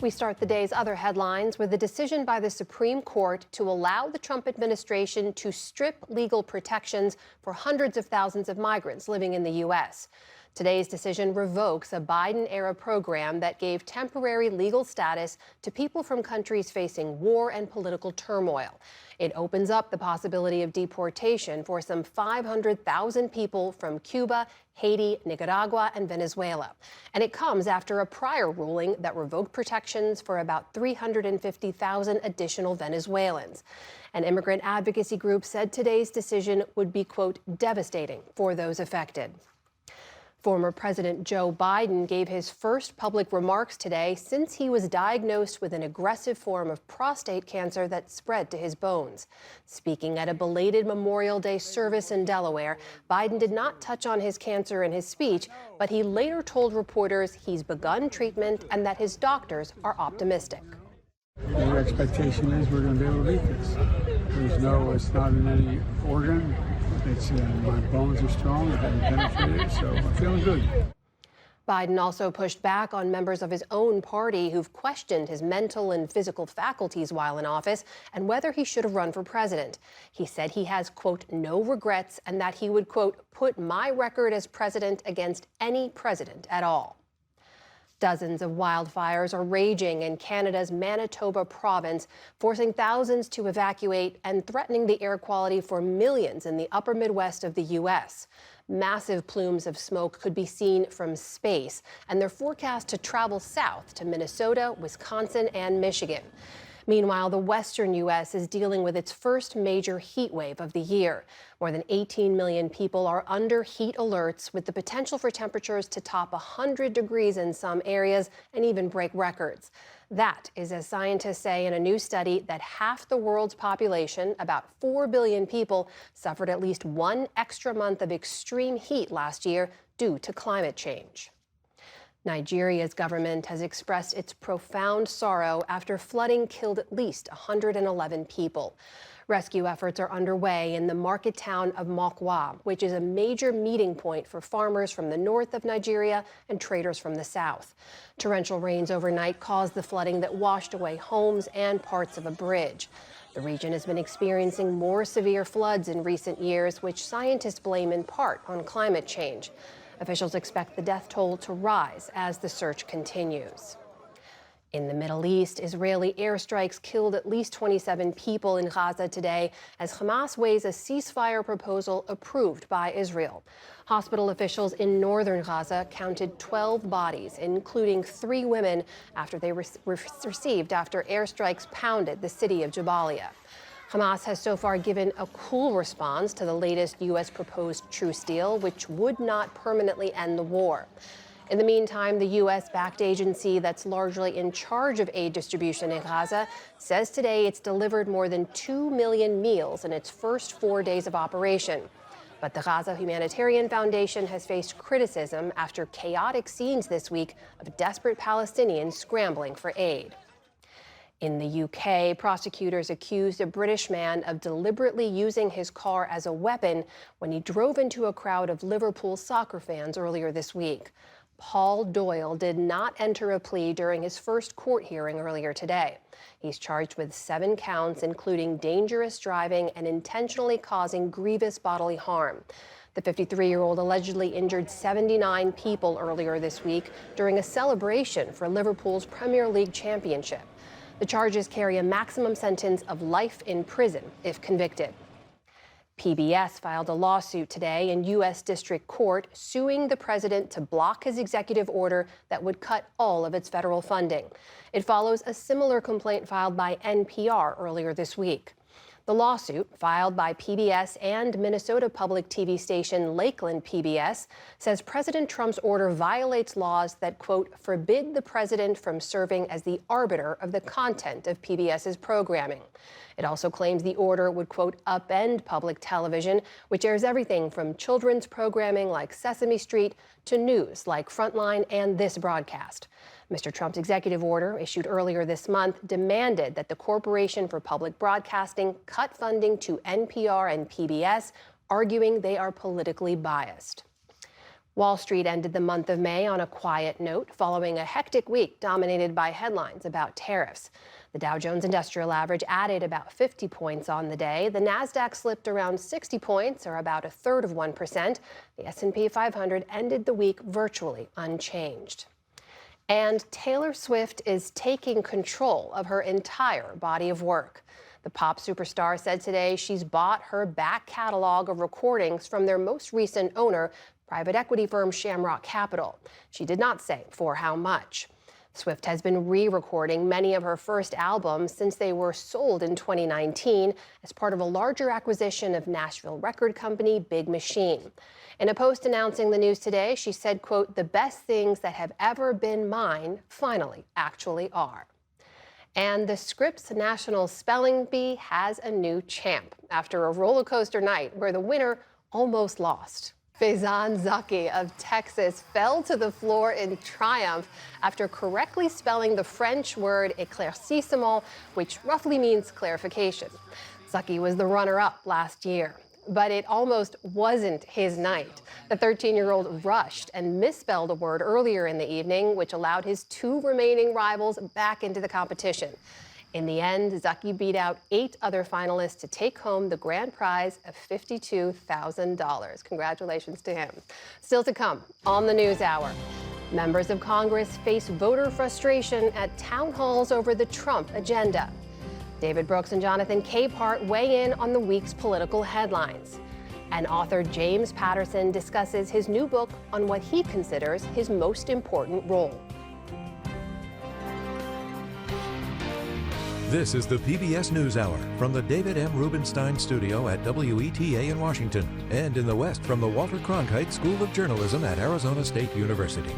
We start the day's other headlines with a decision by the Supreme Court to allow the Trump administration to strip legal protections for hundreds of thousands of migrants living in the U.S. Today's decision revokes a Biden-era program that gave temporary legal status to people from countries facing war and political turmoil. It opens up the possibility of deportation for some 500,000 people from Cuba, Haiti, Nicaragua, and Venezuela. And it comes after a prior ruling that revoked protections for about 350,000 additional Venezuelans. An immigrant advocacy group said today's decision would be, quote, devastating for those affected. Former President Joe Biden gave his first public remarks today since he was diagnosed with an aggressive form of prostate cancer that spread to his bones. Speaking at a belated Memorial Day service in Delaware, Biden did not touch on his cancer in his speech, but he later told reporters he's begun treatment and that his doctors are optimistic. The expectation is we're going to be able to beat this. It's not in any organ. It's my bones are strong. It hasn't penetrated, so I'm feeling good. Biden also pushed back on members of his own party who've questioned his mental and physical faculties while in office and whether he should have run for president. He said he has, quote, no regrets and that he would, quote, put my record as president against any president at all. Dozens of wildfires are raging in Canada's Manitoba province, forcing thousands to evacuate and threatening the air quality for millions in the upper Midwest of the U.S. Massive plumes of smoke could be seen from space, and they're forecast to travel south to Minnesota, Wisconsin, and Michigan. Meanwhile, the western U.S. is dealing with its first major heat wave of the year. More than 18 million people are under heat alerts, with the potential for temperatures to top 100 degrees in some areas and even break records. That is as scientists say in a new study that half the world's population, about 4 billion people, suffered at least one extra month of extreme heat last year due to climate change. Nigeria's government has expressed its profound sorrow after flooding killed at least 111 people. Rescue efforts are underway in the market town of Mokwa, which is a major meeting point for farmers from the north of Nigeria and traders from the south. Torrential rains overnight caused the flooding that washed away homes and parts of a bridge. The region has been experiencing more severe floods in recent years, which scientists blame in part on climate change. Officials expect the death toll to rise as the search continues. In the Middle East, Israeli airstrikes killed at least 27 people in Gaza today as Hamas weighs a ceasefire proposal approved by Israel. Hospital officials in northern Gaza counted 12 bodies, including 3 women, after they received after airstrikes pounded the city of Jabalia. Hamas has so far given a cool response to the latest U.S. proposed truce deal, which would not permanently end the war. In the meantime, the U.S.-backed agency that's largely in charge of aid distribution in Gaza says today it's delivered more than 2 million meals in its first 4 days of operation. But the Gaza Humanitarian Foundation has faced criticism after chaotic scenes this week of desperate Palestinians scrambling for aid. In the UK, prosecutors accused a British man of deliberately using his car as a weapon when he drove into a crowd of Liverpool soccer fans earlier this week. Paul Doyle did not enter a plea during his first court hearing earlier today. He's charged with 7 counts, including dangerous driving and intentionally causing grievous bodily harm. The 53-year-old allegedly injured 79 people earlier this week during a celebration for Liverpool's Premier League championship. The charges carry a maximum sentence of life in prison if convicted. PBS filed a lawsuit today in U.S. District Court suing the president to block his executive order that would cut all of its federal funding. It follows a similar complaint filed by NPR earlier this week. The lawsuit, filed by PBS and Minnesota public TV station Lakeland PBS, says President Trump's order violates laws that, quote, forbid the president from serving as the arbiter of the content of PBS's programming. It also claims the order would, quote, upend public television, which airs everything from children's programming like Sesame Street to news like Frontline and this broadcast. Mr. Trump's executive order, issued earlier this month, demanded that the Corporation for Public Broadcasting cut funding to NPR and PBS, arguing they are politically biased. Wall Street ended the month of May on a quiet note following a hectic week dominated by headlines about tariffs. The Dow Jones Industrial Average added about 50 points on the day. The Nasdaq slipped around 60 points, or about 1/3%. The S&P 500 ended the week virtually unchanged. And Taylor Swift is taking control of her entire body of work. The pop superstar said today she's bought her back catalog of recordings from their most recent owner, private equity firm Shamrock Capital. She did not say for how much. Swift has been re-recording many of her first albums since they were sold in 2019 as part of a larger acquisition of Nashville record company Big Machine. In a post announcing the news today, she said, quote, "The best things that have ever been mine finally actually are." And the Scripps National Spelling Bee has a new champ after a roller coaster night where the winner almost lost. Faizan Zaki of Texas fell to the floor in triumph after correctly spelling the French word éclaircissement, which roughly means clarification. Zaki was the runner-up last year, but it almost wasn't his night. The 13-year-old rushed and misspelled a word earlier in the evening, which allowed his two remaining rivals back into the competition. In the end, Zaki beat out 8 other finalists to take home the grand prize of $52,000. Congratulations to him. Still to come on the NewsHour. Members of Congress face voter frustration at town halls over the Trump agenda. David Brooks and Jonathan Capehart weigh in on the week's political headlines. And author James Patterson discusses his new book on what he considers his most important role. This is the PBS NewsHour from the David M. Rubenstein Studio at WETA in Washington and in the West from the Walter Cronkite School of Journalism at Arizona State University.